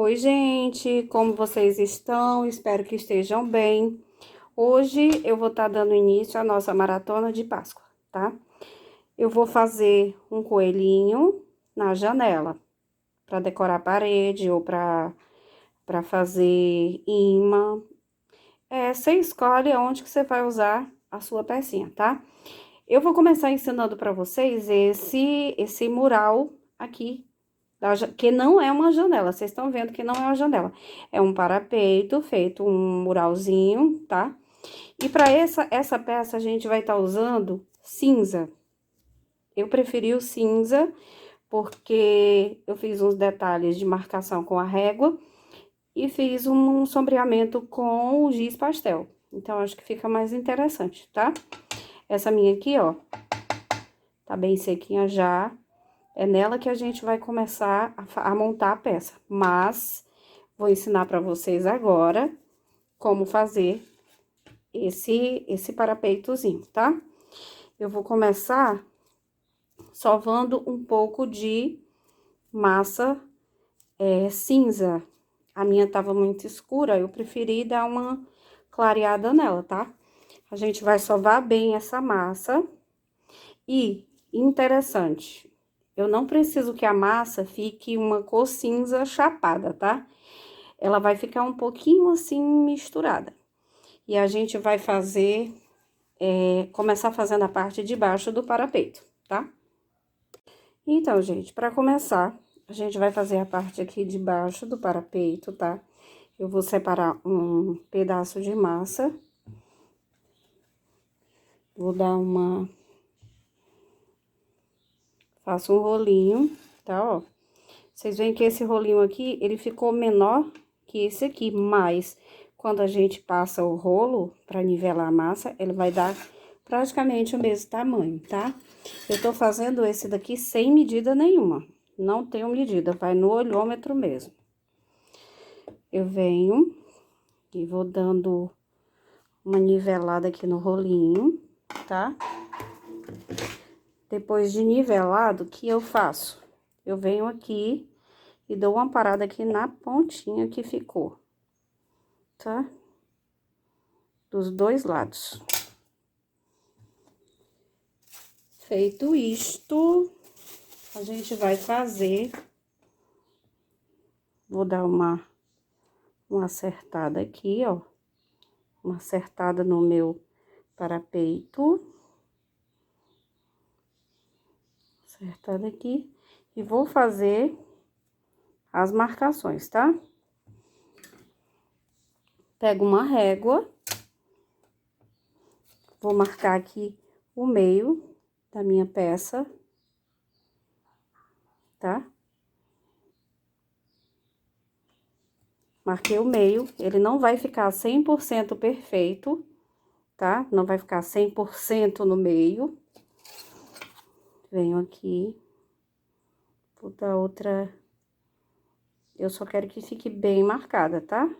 Oi, gente, como vocês estão? Espero que estejam bem. Hoje eu vou estar dando início à nossa maratona de Páscoa, tá? Eu vou fazer um coelhinho na janela para decorar a parede ou para fazer imã. Você escolhe onde que você vai usar a sua pecinha, tá? Eu vou começar ensinando para vocês esse mural aqui que não é uma janela, vocês estão vendo que não é uma janela. É um parapeito feito um muralzinho, tá? E para essa peça a gente vai estar usando cinza. Eu preferi o cinza porque eu fiz uns detalhes de marcação com a régua e fiz um sombreamento com o giz pastel. Então, acho que fica mais interessante, tá? Essa minha aqui, ó, tá bem sequinha já. É nela que a gente vai começar a montar a peça, mas vou ensinar para vocês agora como fazer esse parapeitozinho, tá? Eu vou começar sovando um pouco de massa cinza. A minha tava muito escura, eu preferi dar uma clareada nela, tá? A gente vai sovar bem essa massa e, interessante, eu não preciso que a massa fique uma cor cinza chapada, tá? Ela vai ficar um pouquinho assim misturada. E a gente vai fazer, começar fazendo a parte de baixo do parapeito, tá? Então, gente, para começar, a gente vai fazer a parte aqui de baixo do parapeito, tá? Eu vou separar um pedaço de massa. Vou dar uma... Faço um rolinho, tá, ó. Vocês veem que esse rolinho aqui, ele ficou menor que esse aqui, mas quando a gente passa o rolo para nivelar a massa, ele vai dar praticamente o mesmo tamanho, tá? Eu tô fazendo esse daqui sem medida nenhuma, não tenho medida, vai no olhômetro mesmo. Eu venho e vou dando uma nivelada aqui no rolinho, tá? Depois de nivelado, o que eu faço? Eu venho aqui e dou uma parada aqui na pontinha que ficou, tá? Dos dois lados. Feito isto, a gente vai fazer... Vou dar uma acertada aqui, ó. Uma acertada no meu parapeito. Acertada aqui. E vou fazer as marcações, tá? Pego uma régua. Vou marcar aqui o meio da minha peça, tá? Marquei o meio, ele não vai ficar 100% perfeito, tá? Não vai ficar 100% no meio. Venho aqui, vou dar outra... Eu só quero que fique bem marcada, tá?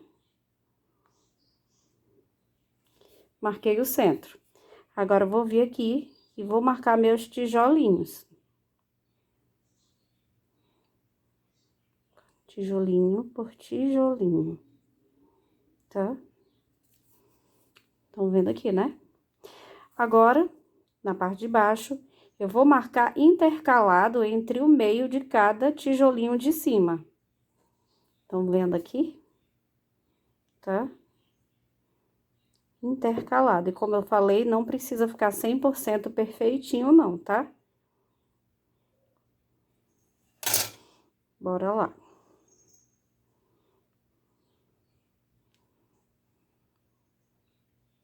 Marquei o centro. Agora, eu vou vir aqui e vou marcar meus tijolinhos. Tijolinho por tijolinho, tá? Estão vendo aqui, né? Agora, na parte de baixo, eu vou marcar intercalado entre o meio de cada tijolinho de cima. Estão vendo aqui? Tá? Intercalado. E como eu falei, não precisa ficar 100% perfeitinho, não, tá? Bora lá.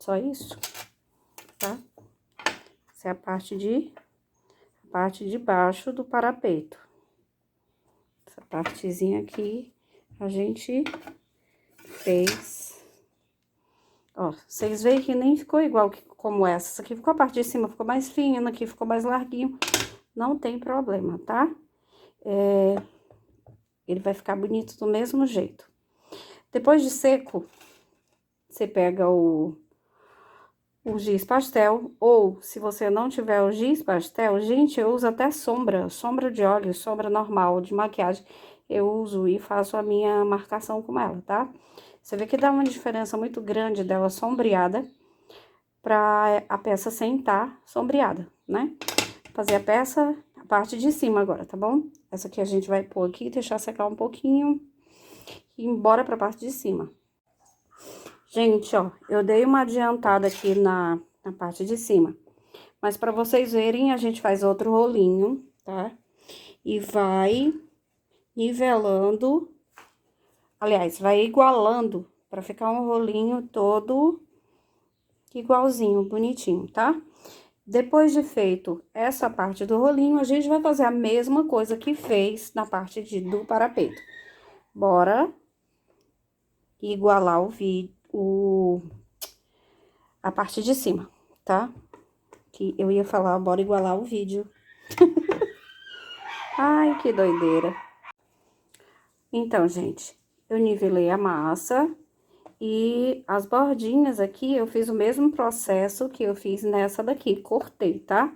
Só isso, tá? Essa é a parte de baixo do parapeito. Essa partezinha aqui, a gente fez... Ó, vocês veem que nem ficou igual como essa. Essa aqui ficou a parte de cima, ficou mais fina, aqui ficou mais larguinho. Não tem problema, tá? Ele vai ficar bonito do mesmo jeito. Depois de seco, você pega o giz pastel, ou se você não tiver o giz pastel, gente, eu uso até sombra de olhos, sombra normal de maquiagem. eu uso e faço a minha marcação com ela, tá? Você vê que dá uma diferença muito grande dela sombreada pra a peça sentar sombreada, né? Fazer a peça, a parte de cima agora, tá bom? Essa aqui a gente vai pôr aqui, deixar secar um pouquinho e ir embora pra parte de cima. Gente, ó, eu dei uma adiantada aqui na parte de cima. Mas pra vocês verem, a gente faz outro rolinho, tá? E vai nivelando, aliás, vai igualando pra ficar um rolinho todo igualzinho, bonitinho, tá? Depois de feito essa parte do rolinho, a gente vai fazer a mesma coisa que fez na parte do parapeito. Bora igualar a parte de cima, tá? Que eu ia falar, bora igualar o vídeo. Ai, que doideira. Então, gente, eu nivelei a massa e as bordinhas aqui, eu fiz o mesmo processo que eu fiz nessa daqui, cortei, tá?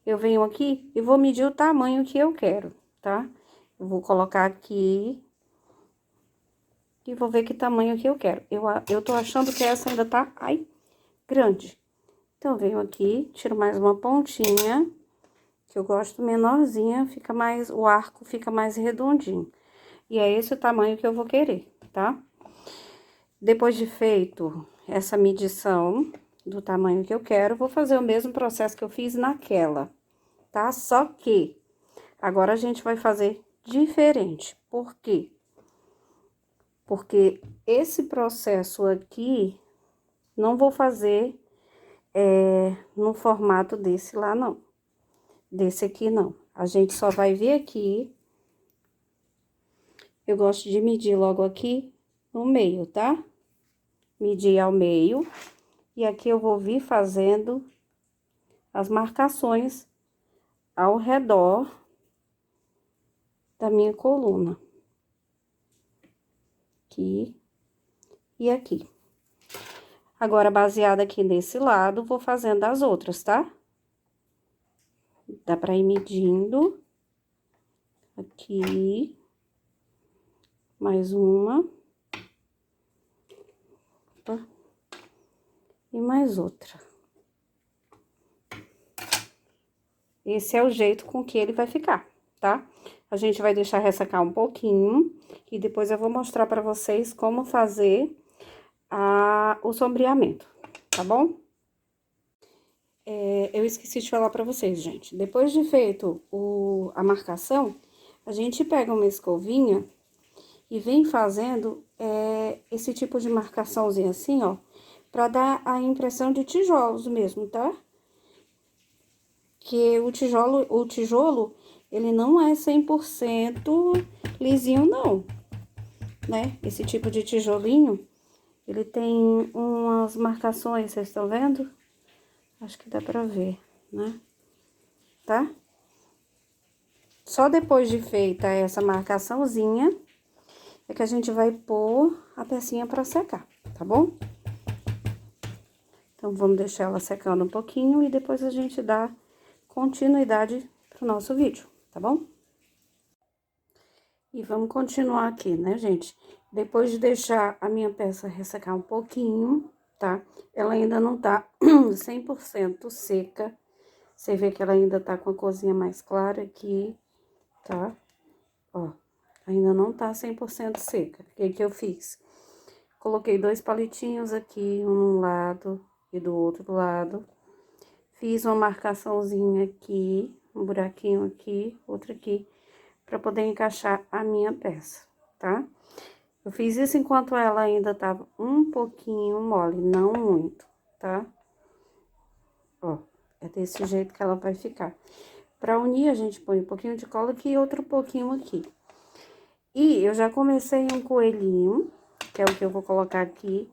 Eu venho aqui e vou medir o tamanho que eu quero, tá? Eu vou colocar aqui e vou ver que tamanho que eu quero. Eu tô achando que essa ainda tá, ai, grande. Então, eu venho aqui, tiro mais uma pontinha, que eu gosto menorzinha, fica mais, o arco fica mais redondinho. E é esse o tamanho que eu vou querer, tá? Depois de feito essa medição do tamanho que eu quero, vou fazer o mesmo processo que eu fiz naquela, tá? Só que agora a gente vai fazer diferente. Por quê? Porque esse processo aqui, não vou fazer no formato desse lá, não. Desse aqui, não. A gente só vai vir aqui. Eu gosto de medir logo aqui no meio, tá? Medir ao meio. E aqui eu vou vir fazendo as marcações ao redor da minha coluna. Aqui e aqui. Agora, baseada aqui nesse lado, vou fazendo as outras, tá? Dá pra ir medindo. Aqui. Mais uma. Opa. E mais outra. Esse é o jeito com que ele vai ficar, tá? A gente vai deixar ressecar um pouquinho e depois eu vou mostrar pra vocês como fazer o sombreamento, tá bom? Eu esqueci de falar pra vocês, gente. Depois de feito a marcação, a gente pega uma escovinha e vem fazendo esse tipo de marcaçãozinha assim, ó, pra dar a impressão de tijolos mesmo, tá? Que o tijolo, ele não é 100% lisinho, não, né? Esse tipo de tijolinho, ele tem umas marcações, vocês estão vendo? Acho que dá pra ver, né? Tá? Só depois de feita essa marcaçãozinha, é que a gente vai pôr a pecinha pra secar, tá bom? Então, vamos deixar ela secando um pouquinho e depois a gente dá continuidade pro nosso vídeo, tá bom? E vamos continuar aqui, né, gente? Depois de deixar a minha peça ressecar um pouquinho, tá? Ela ainda não tá 100% seca. Você vê que ela ainda tá com a corzinha mais clara aqui, tá? Ó, ainda não tá 100% seca. O que que eu fiz? Coloquei 2 palitinhos aqui, um num lado e do outro lado. Fiz uma marcaçãozinha aqui, um buraquinho aqui, outro aqui, pra poder encaixar a minha peça, tá? Eu fiz isso enquanto ela ainda tava um pouquinho mole, não muito, tá? Ó, é desse jeito que ela vai ficar. Pra unir, a gente põe um pouquinho de cola aqui e outro pouquinho aqui. E eu já comecei um coelhinho, que é o que eu vou colocar aqui,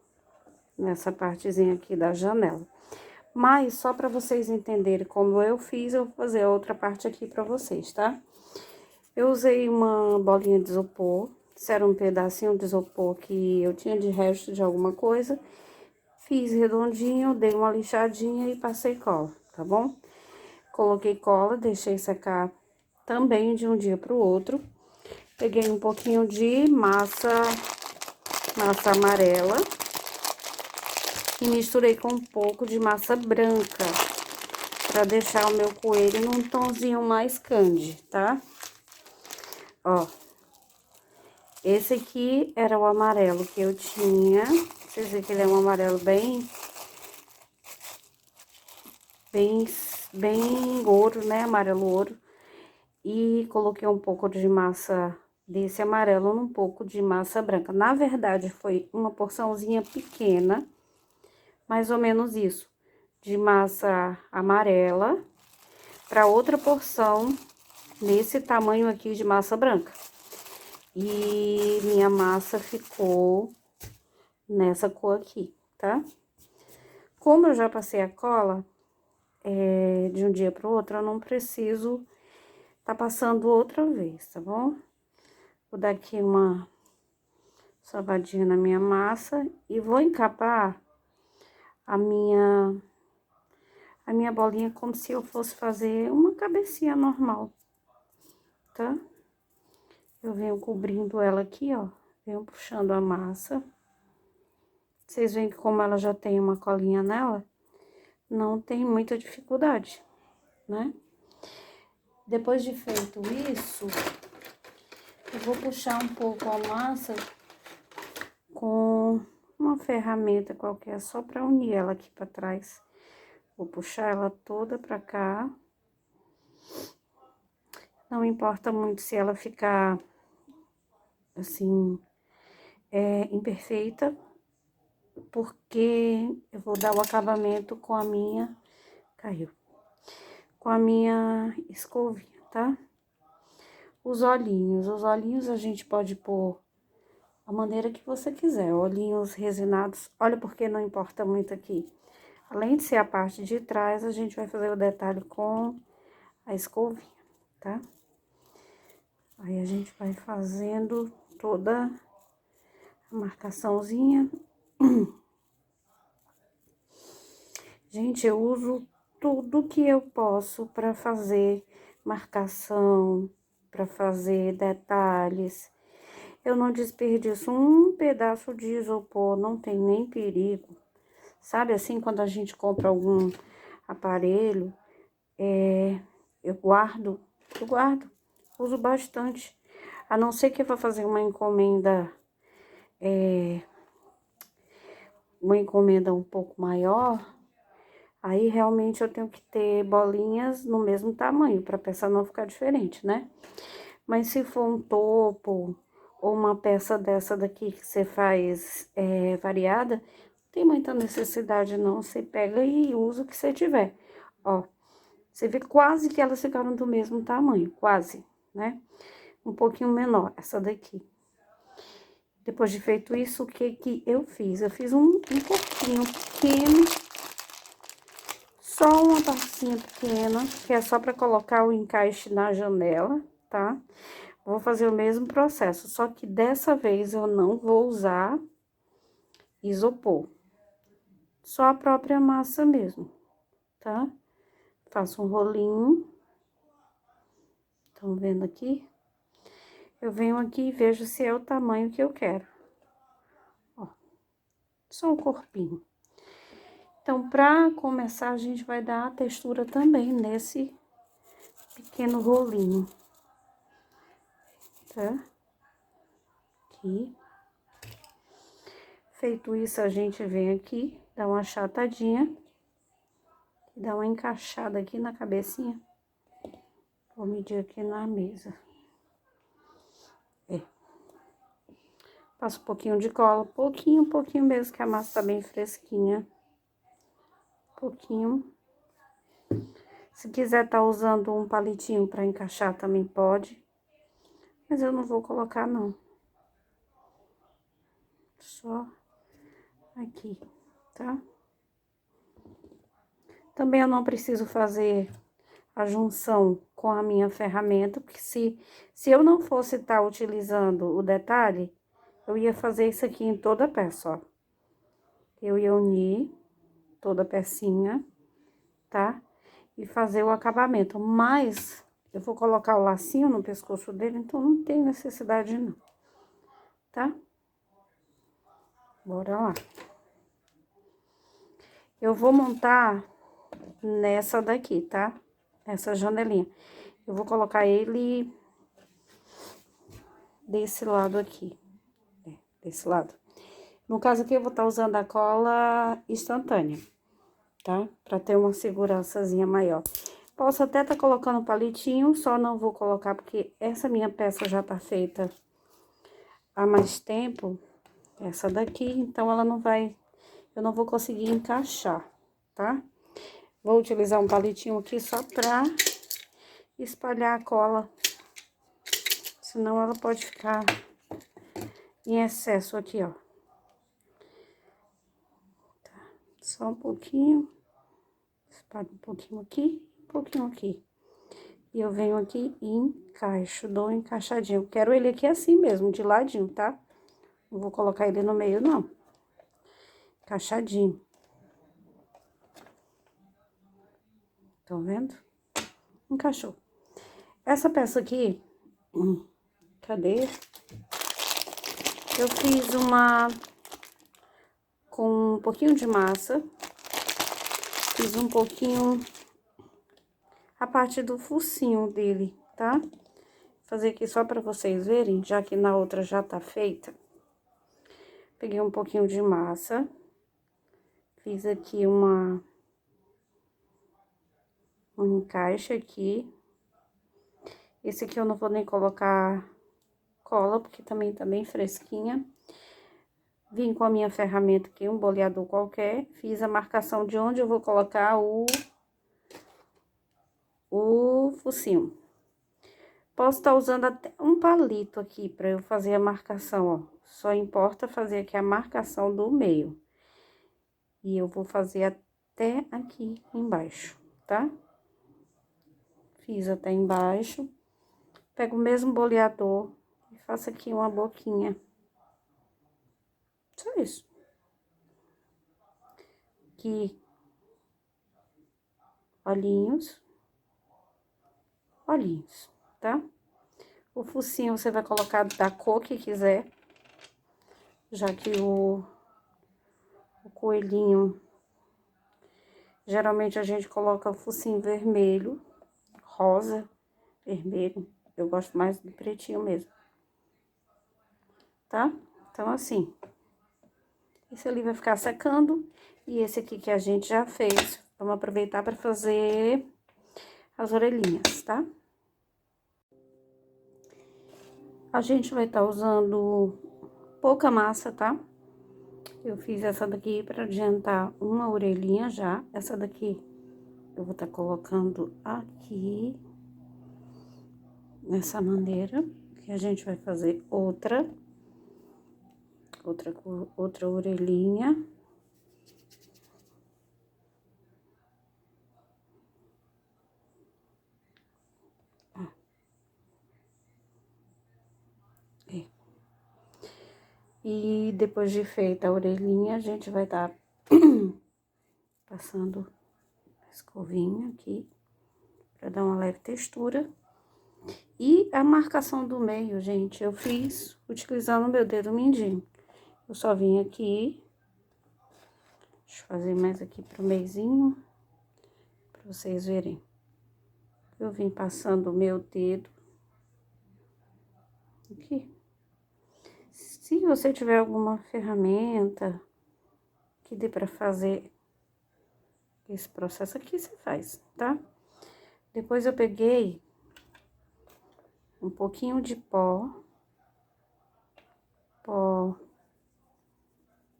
nessa partezinha aqui da janela. Mas, só pra vocês entenderem como eu fiz, eu vou fazer a outra parte aqui pra vocês, tá? Eu usei uma bolinha de isopor, isso era um pedacinho de isopor que eu tinha de resto de alguma coisa. Fiz redondinho, dei uma lixadinha e passei cola, tá bom? Coloquei cola, deixei secar também de um dia pro outro. Peguei um pouquinho de massa amarela e misturei com um pouco de massa branca, para deixar o meu coelho num tonzinho mais candy, tá? Ó, esse aqui era o amarelo que eu tinha. Vocês veem que ele é um amarelo bem ouro, né? Amarelo ouro. E coloquei um pouco de massa desse amarelo num pouco de massa branca. Na verdade, foi uma porçãozinha pequena, mais ou menos isso, de massa amarela, para outra porção nesse tamanho aqui de massa branca. E minha massa ficou nessa cor aqui, tá? Como eu já passei a cola, de um dia pro outro, eu não preciso tá passando outra vez, tá bom? Vou dar aqui uma sovadinha na minha massa e vou encapar a minha bolinha como se eu fosse fazer uma cabecinha normal, tá? Eu venho cobrindo ela aqui, ó, venho puxando a massa. Vocês veem que como ela já tem uma colinha nela, não tem muita dificuldade, né? Depois de feito isso, eu vou puxar um pouco a massa com uma ferramenta qualquer, só para unir ela aqui para trás. Vou puxar ela toda pra cá. Não importa muito se ela ficar, assim, imperfeita, porque eu vou dar o acabamento com a minha... Caiu. Com a minha escovinha, tá? Os olhinhos a gente pode pôr a maneira que você quiser. Olhinhos resinados, olha porque não importa muito aqui. Além de ser a parte de trás, a gente vai fazer o detalhe com a escovinha, tá? Aí, a gente vai fazendo toda a marcaçãozinha. Gente, eu uso tudo que eu posso para fazer marcação, para fazer detalhes. Eu não desperdiço um pedaço de isopor, não tem nem perigo. Sabe assim, quando a gente compra algum aparelho, eu guardo, uso bastante. A não ser que eu vá fazer uma encomenda um pouco maior, aí realmente eu tenho que ter bolinhas no mesmo tamanho, para a peça não ficar diferente, né? Mas se for um topo ou uma peça dessa daqui que você faz variada, não tem muita necessidade não, você pega e usa o que você tiver. Ó, você vê quase que elas ficaram do mesmo tamanho, quase, né? Um pouquinho menor, essa daqui. Depois de feito isso, o que que eu fiz? Eu fiz um corpinho pequeno, só uma passinha pequena, que é só para colocar o encaixe na janela, tá? Vou fazer o mesmo processo, só que dessa vez eu não vou usar isopor. Só a própria massa mesmo, tá? Faço um rolinho. Estão vendo aqui? Eu venho aqui e vejo se é o tamanho que eu quero. Ó, só um corpinho. Então, pra começar, a gente vai dar a textura também nesse pequeno rolinho. Tá? Aqui. Feito isso, a gente vem aqui, dá uma achatadinha. Dá uma encaixada aqui na cabecinha. Vou medir aqui na mesa. Passo um pouquinho de cola, pouquinho mesmo, que a massa tá bem fresquinha. Pouquinho. Se quiser tá usando um palitinho pra encaixar, também pode. Mas eu não vou colocar, não. Só aqui, tá? Também eu não preciso fazer a junção com a minha ferramenta, porque se eu não fosse estar utilizando o detalhe, eu ia fazer isso aqui em toda a peça, ó. Eu ia unir toda a pecinha, tá? E fazer o acabamento, mas Eu vou colocar o lacinho no pescoço dele, então não tem necessidade não, tá? Bora lá. Eu vou montar nessa daqui, tá? Essa janelinha. Eu vou colocar ele desse lado aqui. Desse lado. No caso aqui, eu vou estar usando a cola instantânea, tá? Pra ter uma segurançazinha maior. Posso até estar colocando palitinho, só não vou colocar porque essa minha peça já tá feita há mais tempo. Essa daqui, então ela não vai... Eu não vou conseguir encaixar, tá? Vou utilizar um palitinho aqui só pra espalhar a cola. Senão ela pode ficar em excesso aqui, ó. Tá. Só um pouquinho. Espalho um pouquinho aqui, um pouquinho aqui. E eu venho aqui e encaixo, dou um encaixadinho. Quero ele aqui assim mesmo, de ladinho, tá? Não vou colocar ele no meio, não. Encaixadinho. Estão vendo? Encaixou. Essa peça aqui, cadê? Eu fiz uma com um pouquinho de massa. Fiz um pouquinho a parte do focinho dele, tá? Vou fazer aqui só pra vocês verem, já que na outra já tá feita. Peguei um pouquinho de massa. Fiz aqui um encaixe aqui. Esse aqui eu não vou nem colocar cola, porque também tá bem fresquinha. Vim com a minha ferramenta aqui, um boleador qualquer. Fiz a marcação de onde eu vou colocar o focinho. Posso estar usando até um palito aqui pra eu fazer a marcação, ó. Só importa fazer aqui a marcação do meio. E eu vou fazer até aqui embaixo, tá? Fiz até embaixo. Pego o mesmo boleador e faço aqui uma boquinha. Só isso. Aqui, olhinhos. Olhinhos, tá? O focinho você vai colocar da cor que quiser. Já que o coelhinho, geralmente a gente coloca o focinho vermelho, rosa, vermelho. Eu gosto mais do pretinho mesmo. Tá? Então, assim, esse ali vai ficar secando. E esse aqui que a gente já fez, vamos aproveitar para fazer as orelhinhas, tá? A gente vai estar usando pouca massa, tá? Eu fiz essa daqui para adiantar uma orelhinha já. Essa daqui eu vou estar colocando aqui, dessa maneira. Que a gente vai fazer outra orelhinha. E depois de feita a orelhinha, a gente vai estar passando a escovinha aqui, pra dar uma leve textura. E a marcação do meio, gente, eu fiz utilizando o meu dedo mindinho. Eu só vim aqui, deixa eu fazer mais aqui pro meizinho, pra vocês verem. Eu vim passando o meu dedo aqui. Se você tiver alguma ferramenta que dê pra fazer esse processo aqui, você faz, tá? Depois eu peguei um pouquinho de pó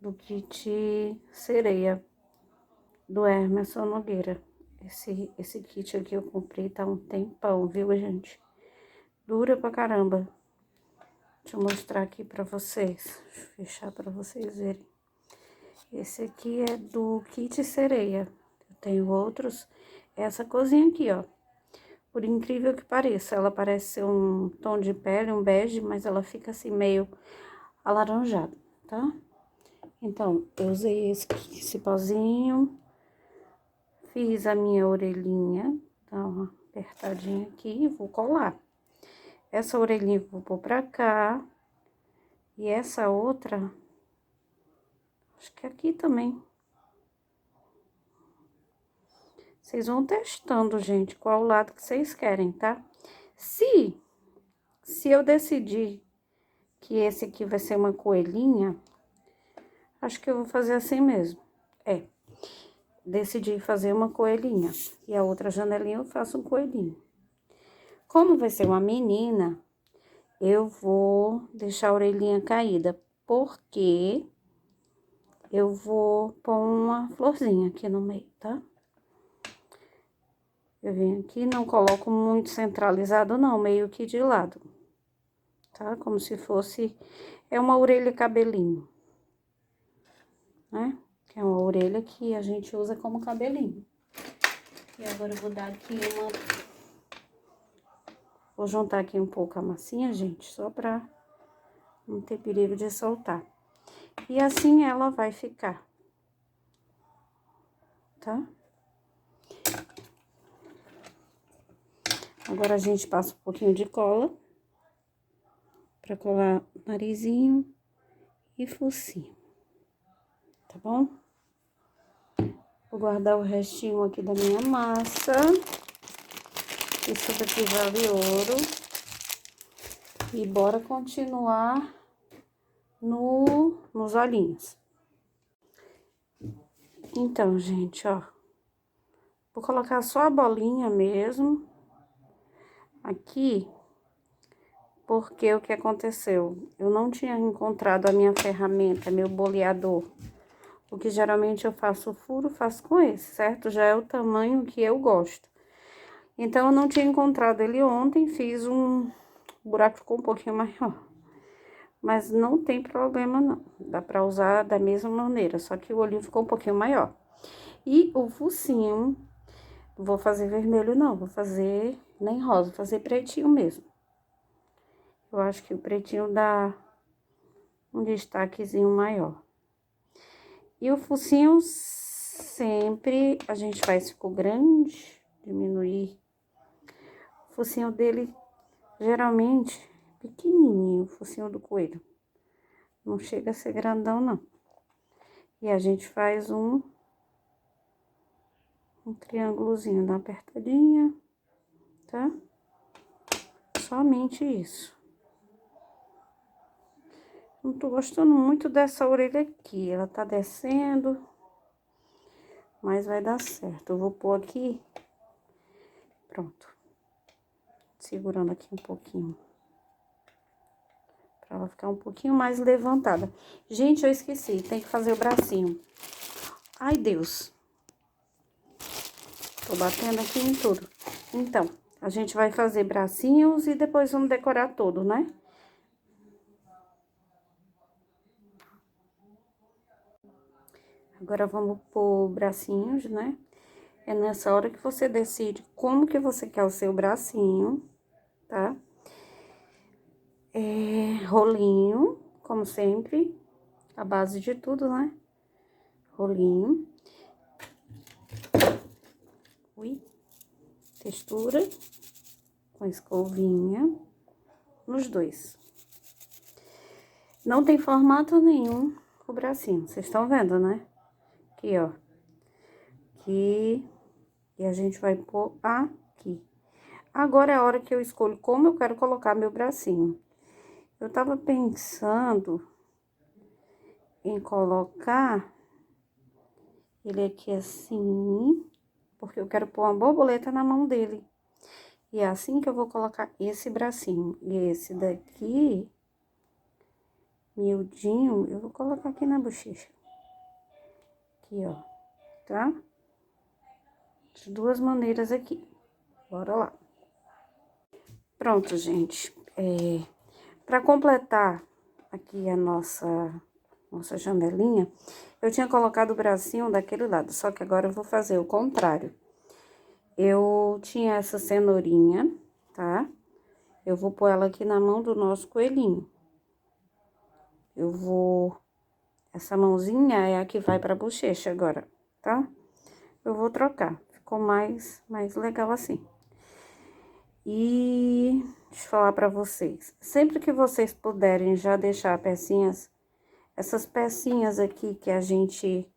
do kit sereia do Emerson Nogueira. Esse kit aqui eu comprei tá um tempão, viu, gente? Dura pra caramba. Deixa eu mostrar aqui pra vocês. Deixa eu fechar pra vocês verem. Esse aqui é do kit sereia. Eu tenho outros. Essa cozinha aqui, ó. Por incrível que pareça, ela parece ser um tom de pele, um bege, mas ela fica assim meio alaranjada, tá? Então, eu usei esse pozinho, fiz a minha orelhinha, dá uma apertadinha aqui e vou colar. Essa orelhinha eu vou pôr pra cá. E essa outra, acho que aqui também. Vocês vão testando, gente, qual lado que vocês querem, tá? Se eu decidir que esse aqui vai ser uma coelhinha, acho que eu vou fazer assim mesmo. Decidi fazer uma coelhinha. E a outra janelinha eu faço um coelhinho. Como vai ser uma menina, eu vou deixar a orelhinha caída, porque eu vou pôr uma florzinha aqui no meio, tá? Eu venho aqui, não coloco muito centralizado, não, meio que de lado, tá? Como se fosse, é uma orelha cabelinho, né? Que é uma orelha que a gente usa como cabelinho. E agora eu vou dar aqui vou juntar aqui um pouco a massinha, gente, só pra não ter perigo de soltar. E assim ela vai ficar, tá? Agora a gente passa um pouquinho de cola pra colar narizinho e focinho, tá bom? Vou guardar o restinho aqui da minha massa. Isso daqui vale ouro. E bora continuar nos olhinhos. Então, gente, ó. Vou colocar só a bolinha mesmo. Aqui. Porque o que aconteceu? Eu não tinha encontrado a minha ferramenta, meu boleador. O que geralmente eu faço furo, faço com esse, certo? Já é o tamanho que eu gosto. Então, eu não tinha encontrado ele ontem, fiz um... O buraco ficou um pouquinho maior. Mas não tem problema, não. Dá pra usar da mesma maneira, só que o olhinho ficou um pouquinho maior. E o focinho, vou fazer vermelho, não. Vou fazer nem rosa, vou fazer pretinho mesmo. Eu acho que o pretinho dá um destaquezinho maior. E o focinho, sempre a gente faz, ficou grande, diminuir. O focinho dele, geralmente, pequenininho, o focinho do coelho. Não chega a ser grandão, não. E a gente faz um triângulozinho, dá uma apertadinha, tá? Somente isso. Não tô gostando muito dessa orelha aqui, ela tá descendo, mas vai dar certo. Eu vou pôr aqui, pronto. Segurando aqui um pouquinho. Pra ela ficar um pouquinho mais levantada. Gente, eu esqueci, tem que fazer o bracinho. Ai, Deus. Tô batendo aqui em tudo. Então, a gente vai fazer bracinhos e depois vamos decorar todo, né? Agora, vamos pôr bracinhos, né? É nessa hora que você decide como que você quer o seu bracinho, tá? Rolinho, como sempre, a base de tudo, né? Rolinho. Ui. Textura com escovinha nos dois. Não tem formato nenhum o bracinho, vocês estão vendo, né? Aqui, ó. Aqui. E a gente vai pôr aqui. Agora é a hora que eu escolho como eu quero colocar meu bracinho. Eu tava pensando em colocar ele aqui assim, porque eu quero pôr uma borboleta na mão dele. E é assim que eu vou colocar esse bracinho. E esse daqui, miudinho, eu vou colocar aqui na bochecha. Aqui, ó, tá? De duas maneiras aqui. Bora lá. Pronto, gente. Pra completar aqui a nossa janelinha, eu tinha colocado o bracinho daquele lado, só que agora eu vou fazer o contrário. Eu tinha essa cenourinha, tá? Eu vou pôr ela aqui na mão do nosso coelhinho. Essa mãozinha é a que vai pra bochecha agora, tá? Eu vou trocar, ficou mais legal assim. E deixa eu falar pra vocês, sempre que vocês puderem já deixar pecinhas, essas pecinhas aqui que a gente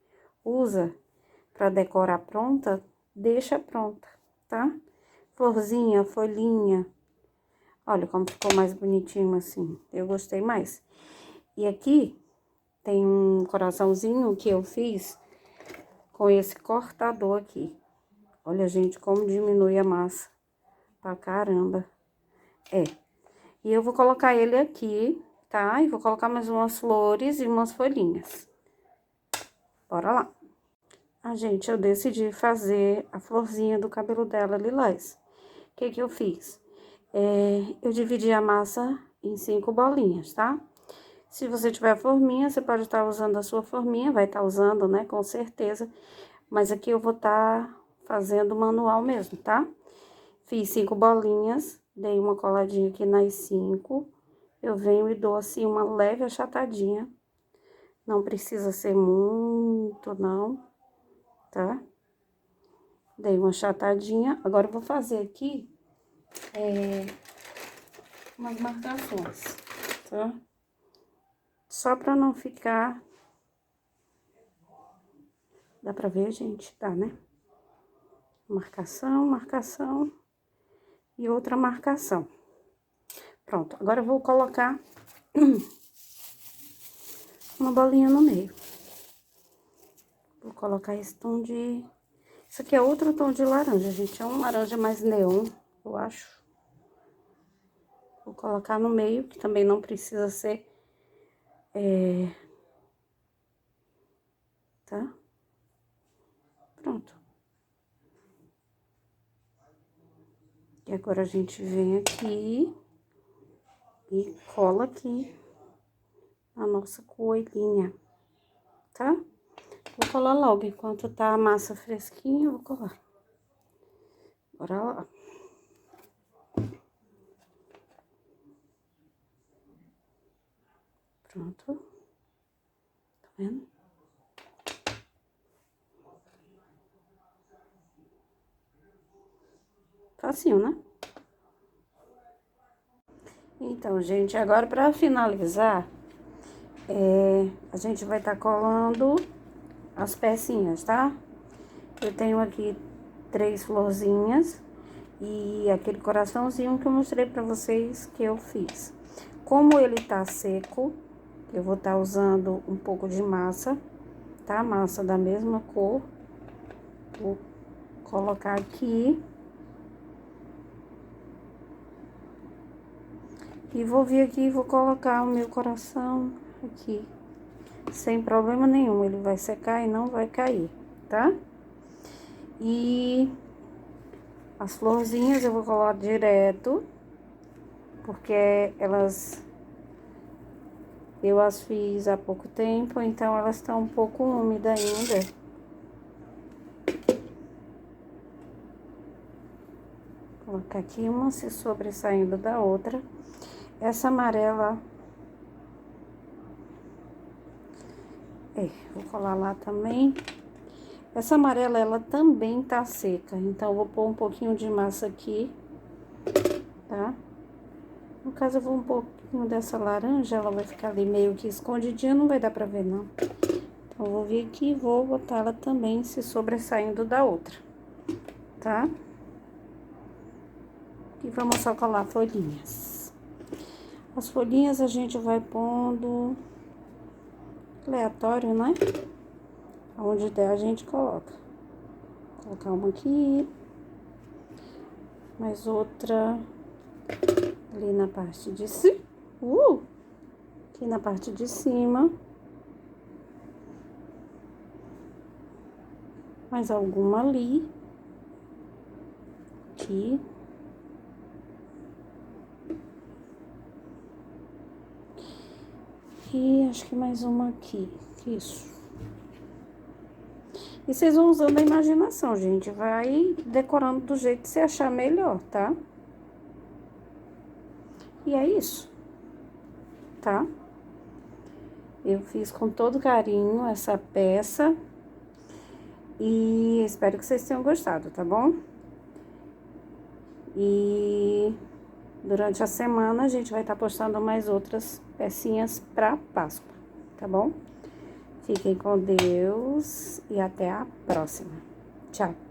usa pra decorar pronta, deixa pronta, tá? Florzinha, folhinha, olha como ficou mais bonitinho assim, eu gostei mais. E aqui tem um coraçãozinho que eu fiz com esse cortador aqui. Olha, gente, como diminui a massa pra caramba. E eu vou colocar ele aqui, tá? E vou colocar mais umas flores e umas folhinhas. Bora lá. Gente, eu decidi fazer a florzinha do cabelo dela lilás. O que que eu fiz? Eu dividi a massa em 5 bolinhas, tá? Se você tiver forminha, você pode estar usando a sua forminha, vai estar usando, né? Com certeza. Mas aqui eu vou estar fazendo manual mesmo, tá? Fiz 5 bolinhas, dei uma coladinha aqui nas 5. Eu venho e dou assim uma leve achatadinha. Não precisa ser muito, não, tá? Dei uma achatadinha. Agora eu vou fazer aqui umas marcações, tá? Só pra não ficar... Dá pra ver, gente? Tá, né? Marcação, marcação e outra marcação. Pronto, agora eu vou colocar uma bolinha no meio. Vou colocar esse tom de... Isso aqui é outro tom de laranja, gente. É um laranja mais neon, eu acho. Vou colocar no meio, que também não precisa ser... Tá? Pronto. E agora a gente vem aqui e cola aqui a nossa coelhinha, tá? Vou colar logo, enquanto tá a massa fresquinha, eu vou colar. Bora lá. Pronto. Tá vendo? Facinho, né? Então, gente, agora pra finalizar, a gente vai tá colando as pecinhas, tá? Eu tenho aqui 3 florzinhas e aquele coraçãozinho que eu mostrei pra vocês que eu fiz. Como ele tá seco, eu vou tá usando um pouco de massa, tá? Massa da mesma cor. Vou colocar aqui. E vou vir aqui e vou colocar o meu coração aqui. Sem problema nenhum, ele vai secar e não vai cair, tá? E as florzinhas eu vou colocar direto, porque elas... Eu as fiz há pouco tempo, então elas estão um pouco úmidas ainda. Vou colocar aqui uma se sobressaindo da outra. Essa amarela... vou colar lá também. Essa amarela, ela também tá seca, então eu vou pôr um pouquinho de massa aqui, tá? No caso, eu vou um pouquinho dessa laranja, ela vai ficar ali meio que escondidinha, não vai dar pra ver, não. Então, eu vou vir aqui e vou botar ela também se sobressaindo da outra, tá? E vamos só colar folhinhas. As folhinhas a gente vai pondo aleatório, né? Onde der a gente coloca. Vou colocar uma aqui. Mais outra ali na parte de cima. Aqui na parte de cima. Mais alguma ali. Aqui. E acho que mais uma aqui. Isso. E vocês vão usando a imaginação, gente. Vai decorando do jeito que você achar melhor, tá? E é isso. Tá? Eu fiz com todo carinho essa peça. E espero que vocês tenham gostado, tá bom? E durante a semana a gente vai estar postando mais outras pecinhas para Páscoa, tá bom? Fiquem com Deus e até a próxima. Tchau!